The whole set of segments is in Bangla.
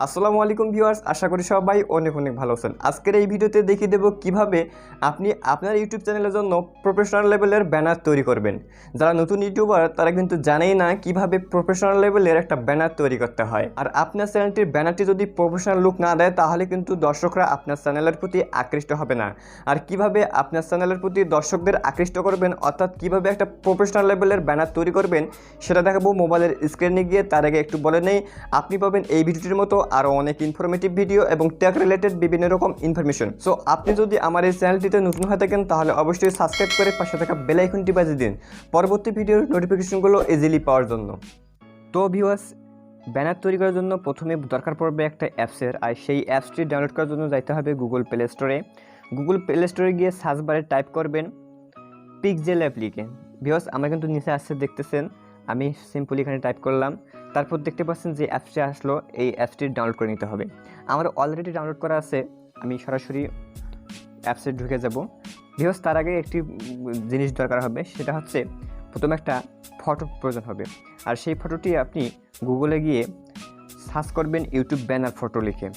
আসসালামু আলাইকুম ভিউয়ার্স, আশা করি সবাই অনেক অনেক ভালো আছেন। আজকের এই ভিডিওতে দেখিয়ে দেব কিভাবে আপনি আপনার ইউটিউব চ্যানেলের জন্য প্রফেশনাল লেভেলের ব্যানার তৈরি করবেন। যারা নতুন ইউটিউবার তারা কিন্তু জানেই না কিভাবে প্রফেশনাল লেভেলের একটা ব্যানার তৈরি করতে হয়। আর আপনার চ্যানেলটির ব্যানারটি যদি প্রফেশনাল লুক না দেয় তাহলে কিন্তু দর্শকরা আপনার চ্যানেলের প্রতি আকৃষ্ট হবে না। আর কিভাবে আপনার চ্যানেলের প্রতি দর্শকদের আকৃষ্ট করবেন, অর্থাৎ কিভাবে একটা প্রফেশনাল লেভেলের ব্যানার তৈরি করবেন সেটা দেখাবো মোবাইলের স্ক্রিনে গিয়ে। তার আগে একটু বলে নেই, আপনি পাবেন এই ভিডিওটির মতো আরও অনেক ইনফরমেটিভ ভিডিও এবং টেক রিলেটেড বিভিন্ন রকম ইনফরমেশন। সো আপনি যদি আমার এই চ্যানেলটিতে নতুন হয়ে থাকেন তাহলে অবশ্যই সাবস্ক্রাইব করে পাশে থাকা বেল আইকনটি বাজিয়ে দিন পরবর্তী ভিডিওর নোটিফিকেশনগুলো ইজিলি পাওয়ার জন্য। তো ভিউয়ার্স, ব্যানার তৈরি করার জন্য প্রথমে দরকার পড়বে একটা অ্যাপসের। আর সেই অ্যাপসটি ডাউনলোড করার জন্য যাইতে হবে গুগল প্লে স্টোরে। গুগল প্লে স্টোরে গিয়ে সার্চ বারে টাইপ করবেন পিক্সেল অ্যাপ লিখে। ভিউয়ার্স, আমরা কিন্তু নিচে আসছে দেখতেছেন, আমি সিম্পলি এখানে টাইপ করলাম। তারপর দেখতে পাচ্ছেন যে অ্যাপসটি আসলো, এই অ্যাপসটি ডাউনলোড করে নিতে হবে। আমার অলরেডি ডাউনলোড করা আছে, আমি সরাসরি অ্যাপসে ঢুকে যাব। ভিউয়ার্স, তার আগে একটি জিনিস দরকার হবে, সেটা হচ্ছে প্রথমে একটা ফটো প্রয়োজন হবে। আর সেই ফটোটি আপনি গুগলে গিয়ে সার্চ করবেন ইউটিউব ব্যানার ফটো লিখে,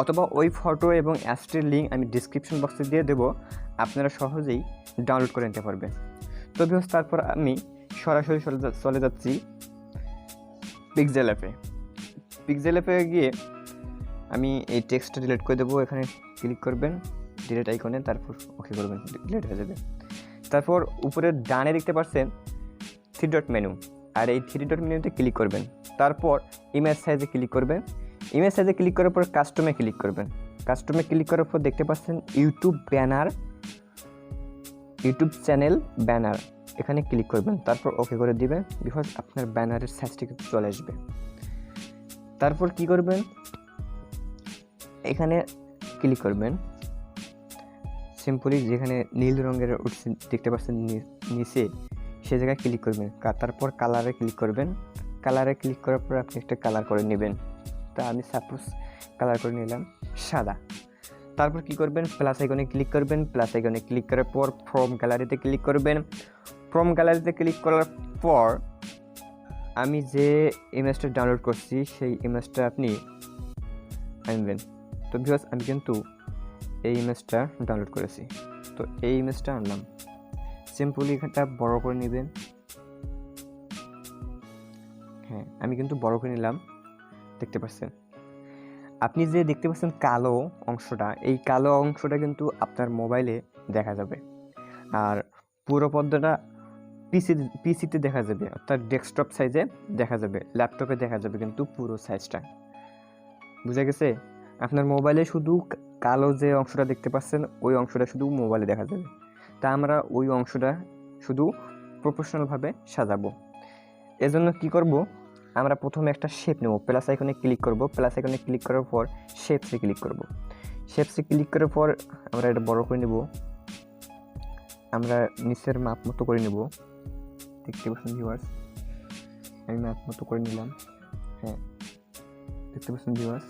অথবা ওই ফটো এবং অ্যাপসটির লিঙ্ক আমি ডিসক্রিপশন বক্সে দিয়ে দেবো, আপনারা সহজেই ডাউনলোড করে নিতে পারবেন। তো ভিউয়ার্স, তারপর আমি সরাসরি চলে যাচ্ছি পিক্সেল অ্যাপে। পিক্সেল অ্যাপে গিয়ে আমি এই টেক্সটটা ডিলিট করে দেবো। এখানে ক্লিক করবেন ডিলিট আইকনে, তারপর ওকে করবেন, ডিলিট হয়ে যাবে। তারপর উপরে ডানে দেখতে পাচ্ছেন 3 ডট মেনু, আর এই 3 ডট মেনুতে ক্লিক করবেন। তারপর ইমেজ সাইজে ক্লিক করবেন। ইমেজ সাইজে ক্লিক করার পর কাস্টমে ক্লিক করবেন। কাস্টমে ক্লিক করার পর দেখতে পাচ্ছেন YouTube banner, YouTube channel banner, এখানে ক্লিক করবেন। তারপর ওকে করে দিবেন, বিকজ আপনার ব্যানারের সাইজটি কিন্তু চলে আসবে। তারপর কি করবেন, এখানে ক্লিক করবেন সিম্পলি, যেখানে নীল রঙের দেখতে পাচ্ছেন নিচে, সে জায়গায় ক্লিক করবেন। তারপর কালারে ক্লিক করবেন। কালারে ক্লিক করার পর আপনি একটা কালার করে নেবেন। তা আমি সাপোজ কালার করে নিলাম সাদা। তারপর কি করবেন, প্লাস আইকনে ক্লিক করবেন। প্লাস আইকনে ক্লিক করার পর ফ্রম গ্যালারিতে ক্লিক করবেন। ফ্রম গ্যালারিতে ক্লিক করার পর আমি যে ইমেজটা ডাউনলোড করছি সেই ইমেজটা আপনি আনবেন। তো ভিউয়ার্স, আমি কিন্তু এই ইমেজটা ডাউনলোড করেছি, তো এই ইমেজটা আনলাম। সিম্পলি এখানটা বড় করে নেবেন। হ্যাঁ, আমি কিন্তু বড় করে নিলাম, দেখতে পাচ্ছেন। আপনি যে দেখতে পাচ্ছেন কালো অংশটা, এই কালো অংশটা কিন্তু আপনার মোবাইলে দেখা যাবে, আর পুরো পর্দাটা পিসিতে দেখা যাবে, অর্থাৎ ডেস্কটপ সাইজে দেখা যাবে, ল্যাপটপে দেখা যাবে কিন্তু পুরো সাইজটা। বুঝা গেছে? আপনার মোবাইলে শুধু কালো যে অংশটা দেখতে পাচ্ছেন ওই অংশটা শুধু মোবাইলে দেখা যাবে। তা আমরা ওই অংশটা শুধু প্রফেশনালভাবে সাজাবো। এজন্য কি করব, আমরা প্রথমে একটা শেপ নেব। প্লাস আইকনে ক্লিক করব। প্লাস আইকনে ক্লিক করার পর শেপসে ক্লিক করব। শেপসে ক্লিক করার পর আমরা এটা বড় করে নেব। আমরা নিচের মাপ মতো করে নেব, দেখতে পাচ্ছেন ভিউয়ার্স, আমি মাপ মতো করে নিলাম। হ্যাঁ, দেখতে পাচ্ছেন ভিউয়ার্স,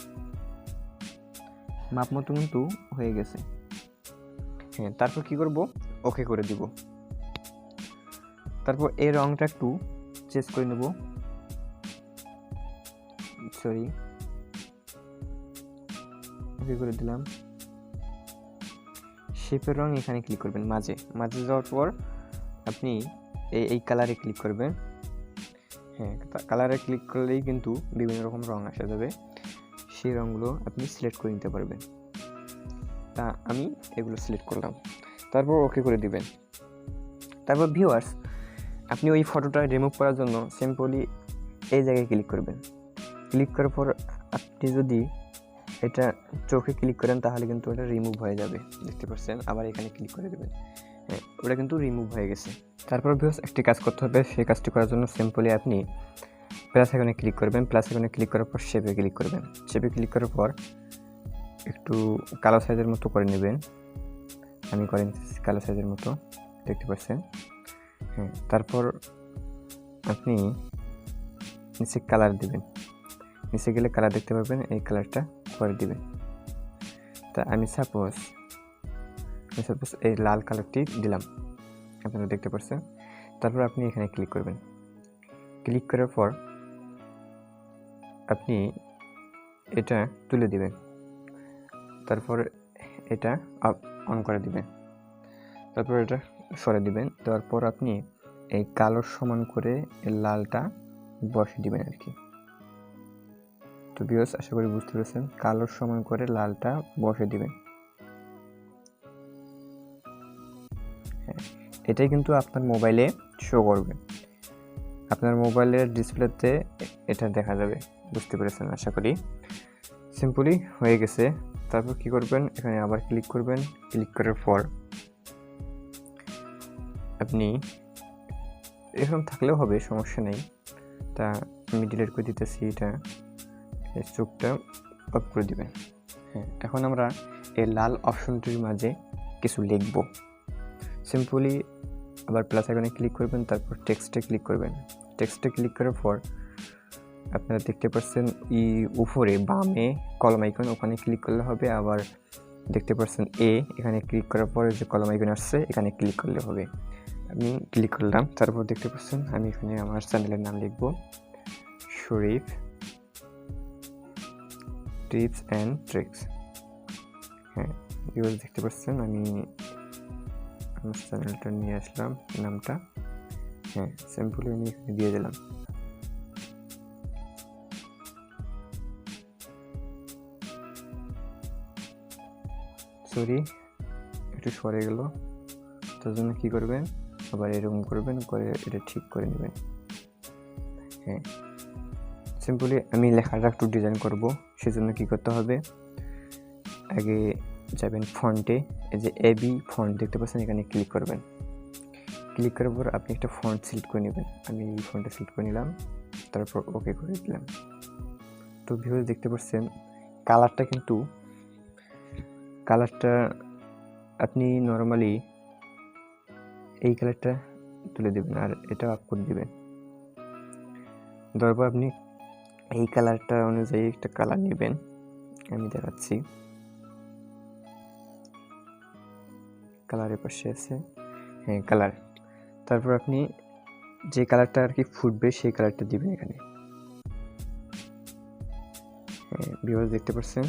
মাপ মতো কিন্তু হয়ে গেছে। হ্যাঁ, তারপর কি করব, ওকে করে দিব। তারপর এই রংটা একটু চেঞ্জ করে নেব, সরি, ওকে করে দিলাম। শেপের রং এখানে ক্লিক করবেন, মাঝে মাঝে যাওয়ার পর আপনি এই কালারে ক্লিক করবেন। হ্যাঁ, কালারে ক্লিক করলেই কিন্তু বিভিন্ন রকম রং আসা যাবে, সেই রঙগুলো আপনি সিলেক্ট করে নিতে পারবেন। তা আমি এগুলো সিলেক্ট করলাম, তারপর ওকে করে দিবেন। তারপর ভিউয়ার্স, আপনি ওই ফটোটা রিমুভ করার জন্য সিম্পলি এই জায়গায় ক্লিক করবেন। ক্লিক করার পর আপনি যদি এটা চোখে ক্লিক করেন তাহলে কিন্তু এটা রিমুভ হয়ে যাবে, দেখতে পাচ্ছেন। আবার এখানে ক্লিক করে দেবেন, হ্যাঁ, ওটা কিন্তু রিমুভ হয়ে গেছে। তারপর ভিউয়ার্স, একটি কাজ করতে হবে। সেই কাজটি করার জন্য সিম্পলি আপনি প্লাস আইকনে ক্লিক করবেন। প্লাস আইকনে ক্লিক করার পর শেপে ক্লিক করবেন। শেপে ক্লিক করার পর একটু কালো সাইজের মতো করে নেবেন। আমি করে নিচ্ছি কালো সাইজের মতো, দেখতে পাচ্ছেন। হ্যাঁ, তারপর আপনি নিচে কালার দেবেন। নিচে গেলে কালার দেখতে পাবেন, এই কালারটা করে দিবেন। তা আমি সাপোজ এই লাল কালারটি দিলাম, আপনারা দেখতে পাচ্ছেন। তারপর আপনি এখানে ক্লিক করবেন। ক্লিক করার পর আপনি এটা তুলে দিবেন, তারপর এটা অন করে দিবেন, তারপর এটা সরে দিবেন। দেওয়ার পর আপনি এই কালোর সমান করে এই লালটা বসিয়ে দিবেন আর কি। তো ভিউয়ার্স, আশা করি বুঝতে পেরেছেন, কালোর সমান করে লালটা বসিয়ে দিবেন। হ্যাঁ, এটাই কিন্তু আপনার মোবাইলে শো করবে, আপনার মোবাইলের ডিসপ্লেতে এটা দেখা যাবে। বুঝতে পেরেছেন আশা করি। সিম্পলি হয়ে গেছে। তারপর কি করবেন, এখানে আবার ক্লিক করবেন। ক্লিক করার পর আপনি এরকম থাকলেও হবে, সমস্যা নেই। তা আমি ডিলিট করে দিতেছি, এটা এই চোখটা অফ করে দিবেন। হ্যাঁ, এখন আমরা এই লাল অপশনটির মাঝে কিছু লিখব। সিম্পলি আবার প্লাস আইকনে ক্লিক করবেন, তারপর টেক্সটে ক্লিক করবেন। টেক্সটে ক্লিক করার পর আপনারা দেখতে পাচ্ছেন উপরে বামে কলম আইকন, ওখানে ক্লিক করলে হবে। আবার দেখতে পাচ্ছেন এখানে ক্লিক করার পরে যে কলম আইকন আসছে, এখানে ক্লিক করলে হবে। আমি ক্লিক করলাম, তারপর দেখতে পাচ্ছেন আমি এখানে আমার চ্যানেলের নাম লিখব, শরীফ টিপস অ্যান্ড ট্রিক্স। হ্যাঁ, ভিউয়ার্স দেখতে পাচ্ছেন আমি আমার চ্যানেলটা নিয়ে আসলাম, নামটা। হ্যাঁ, সিম্পলি আমি এখানে দিয়ে দিলাম। সরি, একটু সরে গেল, তার জন্য কী করবেন, আবার এরকম করবেন, করে এটা ঠিক করে নেবেন। হ্যাঁ, সিম্পলি আমি লেখাটা একটু ডিজাইন করব, সেজন্য কী করতে হবে, আগে যাবেন ফন্টে, এই যে এবি ফন্ট দেখতে পাচ্ছেন, এখানে ক্লিক করবেন। ক্লিক করার পর আপনি একটা ফন্ট সিলেক্ট করে নেবেন। আমি এই ফন্টটা সিলেক্ট করে নিলাম, তারপর ওকে করে দিলাম। তো ভিউয়ার্স দেখতে পাচ্ছেন কালারটা আপনি নর্মালি এই কালারটা তুলে দেবেন, আর এটা আপ করে দেবেন। তারপর আপনি এই কালারটা অনুযায়ী একটা কালার নেবেন, আমি দেখাচ্ছি। কালারের পাশে আছে, হ্যাঁ কালার। তারপর আপনি যে কালারটা আর কি ফুটবে সেই কালারটা দিবেন এখানে। হ্যাঁ ভিউয়ার্স দেখতে পাচ্ছেন,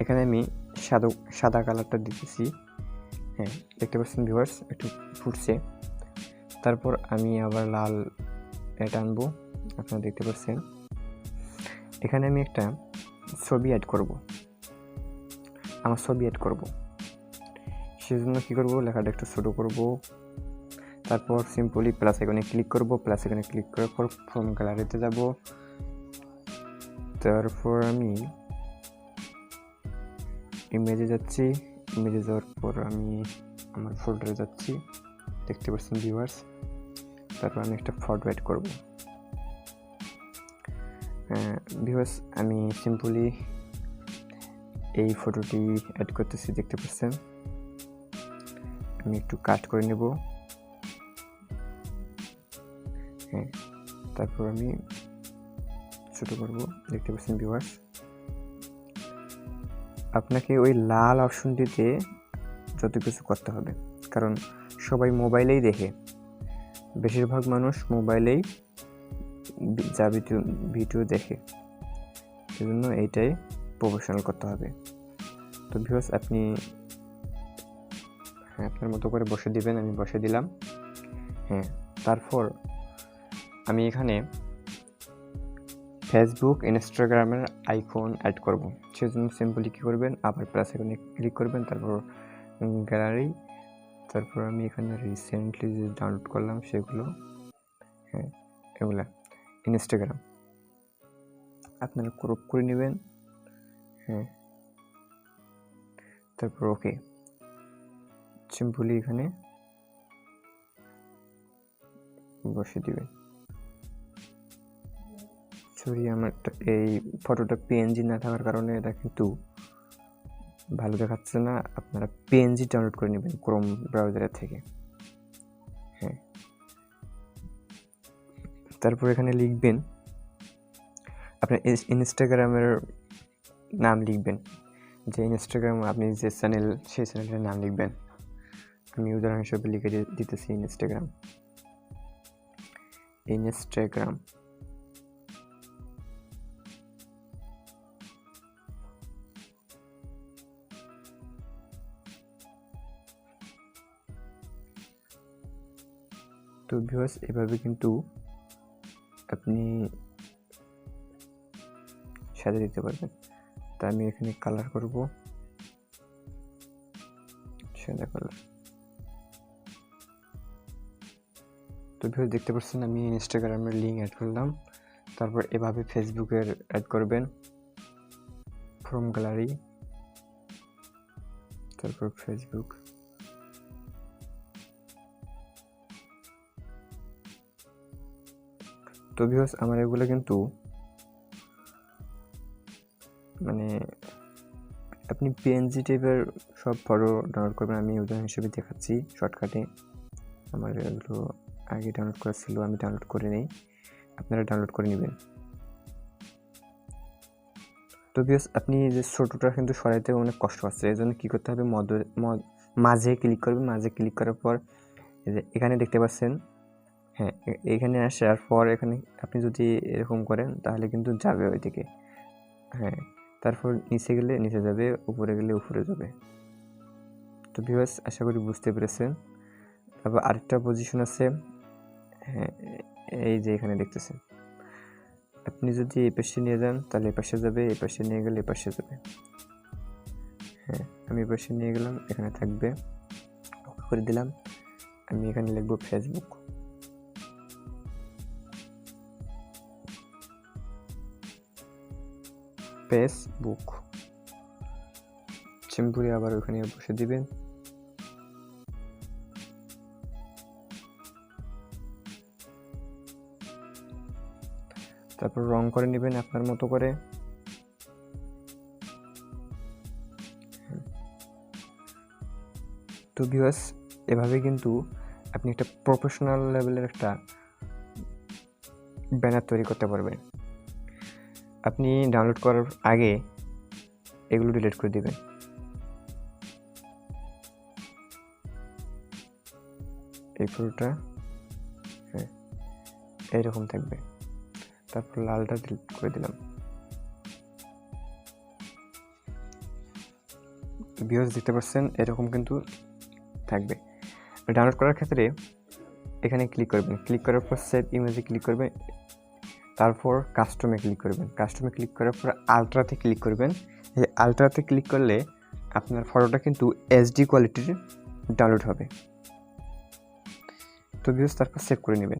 এখানে আমি সাদা কালারটা দিতেছি। হ্যাঁ দেখতে পাচ্ছেন ভিউয়ার্স, একটু ফুটছে। তারপর আমি আবার লাল এটা আনবো, আপনারা দেখতে পাচ্ছেন। এখানে আমি একটা ছবি অ্যাড করব, আমার ছবি অ্যাড করব। সেজন্য কী করব, লেখাটা একটু ছোটো করব। তারপর সিম্পলি প্লাস আইকনে ক্লিক করব। প্লাস আইকনে ক্লিক করার পর ফোন গ্যালারিতে যাব। তারপর আমি ইমেজে যাচ্ছি। ইমেজে যাওয়ার পর আমি আমার ফোল্ডারে যাচ্ছি, দেখতে পাচ্ছেন ভিউয়ার্স। তারপর আমি একটা ফটো অ্যাড করব। ভিউয়ার্স আমি সিম্পলি এই ফটোটি অ্যাড করতেছি, দেখতে পাচ্ছেন। আমি একটু কাট করে নেব। হ্যাঁ, তারপর আমি ছোটো করব, দেখতে পাচ্ছেন ভিউয়ার্স। আপনাকে ওই লাল অপশনটিতে যত কিছু করতে হবে, কারণ সবাই মোবাইলেই দেখে, বেশিরভাগ মানুষ মোবাইলেই ভিডিও দেখে, সেজন্য এইটাই প্রফেশনাল করতে হবে। তো ভিউয়ার্স আপনি আপনার মতো করে বসে দিবেন, আমি বসে দিলাম। হ্যাঁ, তারপর আমি এখানে ফেসবুক ইনস্টাগ্রামের আইকন অ্যাড করব। সেজন্য সিম্পলি কী করবেন, আবার প্লাস আইকনে ক্লিক করবেন, তারপর গ্যালারি, তারপর আমি এখানে রিসেন্টলি যে ডাউনলোড করলাম সেগুলো, হ্যাঁ এগুলা ইনস্টাগ্রাম আপনারা ক্রপ করে নেবেন। হ্যাঁ, তারপর ওকে, সিম্পলি এখানে বসে দিবেন। সরি, আমার এই ফটোটা পিএনজি না থাকার কারণে এটা কিন্তু ভালো দেখাচ্ছে না। আপনারা পিএনজি ডাউনলোড করে নেবেন ক্রোম ব্রাউজারের থেকে। হ্যাঁ, তারপর এখানে লিখবেন আপনার ইনস্টাগ্রামের নাম লিখবেন, যে ইনস্টাগ্রাম আপনি যে চ্যানেল, সেই চ্যানেলের নাম লিখবেন। আমি উদাহরণ হিসেবে লিখে দিতেছি ইনস্টাগ্রাম। ইনস্টাগ্রাম। তো ভিউয়ার্স এভাবে কিন্তু আপনি সাজিয়ে দিতে পারবেন। তা আমি এখানে কালার করব সাদা কালার। তো ভিউয়ার্স দেখতে পাচ্ছেন আমি ইনস্টাগ্রামের লিঙ্ক অ্যাড করলাম। তারপর এভাবে ফেসবুকের অ্যাড করবেন, ফ্রম গ্যালারি, তারপর ফেসবুক। তো ভিউয়ার্স আমার এগুলো কিন্তু মানে আপনি পিএনজি টাইপের সব ফটো ডাউনলোড করবেন। আমি উদাহরণ হিসেবে দেখাচ্ছি শর্টকাটে। আমার এগুলো আগে ডাউনলোড করা ছিল, আমি ডাউনলোড করে নেই, আপনারা ডাউনলোড করে নেবেন। তো ভিউয়ার্স আপনি যে ছোটোটা কিন্তু সরাইতে অনেক কষ্ট আছে, এই জন্য কী করতে হবে, মাঝে ক্লিক করবেন। মাঝে ক্লিক করার পর এই যে এখানে দেখতে পাচ্ছেন, হ্যাঁ এখানে আসার পর এখানে আপনি যদি এরকম করেন তাহলে কিন্তু যাবে ওইদিকে। হ্যাঁ, তারপর নিচে গেলে নিচে যাবে, উপরে গেলে উপরে যাবে। তো ভিউয়ার্স আশা করি বুঝতে পেরেছেন। তারপর আরেকটা পজিশন আছে, হ্যাঁ এই যে এখানে দেখতেছেন, আপনি যদি এই পাশে নিয়ে যান তাহলে এই পাশে যাবে, এই পাশে নিয়ে গেলে এই পাশে যাবে। হ্যাঁ আমি এই পাশে নিয়ে গেলাম, এখানে থাকবে, ওকে করে দিলাম। আমি এখানে লিখব ফেসবুক। ফেসবুক সিম্পলি আবার ওখানে বসে দিবেন। তারপর রং করে নেবেন আপনার মতো করে। তো ভিউয়ার্স এভাবে কিন্তু আপনি একটা প্রফেশনাল লেভেলের একটা ব্যানার তৈরি করতে পারবেন। আপনি ডাউনলোড করার আগে এগুলো ডিলিট করে দিবেন। এই ফটোটা হ্যাঁ এইরকম থাকবে, তারপর লালটা ডিলিট করে দিলাম। ভিউয়ার্স দেখতে পাচ্ছেন এরকম কিন্তু থাকবে। ডাউনলোড করার ক্ষেত্রে এখানে ক্লিক করবেন, ক্লিক করার পর সেভ ইমেজে ক্লিক করবেন, তারপর কাস্টমে ক্লিক করবেন। কাস্টমে ক্লিক করার পর আলট্রাতে ক্লিক করবেন। এই আলট্রাতে ক্লিক করলে আপনার ফটোটা কিন্তু এইচডি কোয়ালিটির ডাউনলোড হবে। তো ভিউয়ার্স তারপর সেভ করে নেবেন।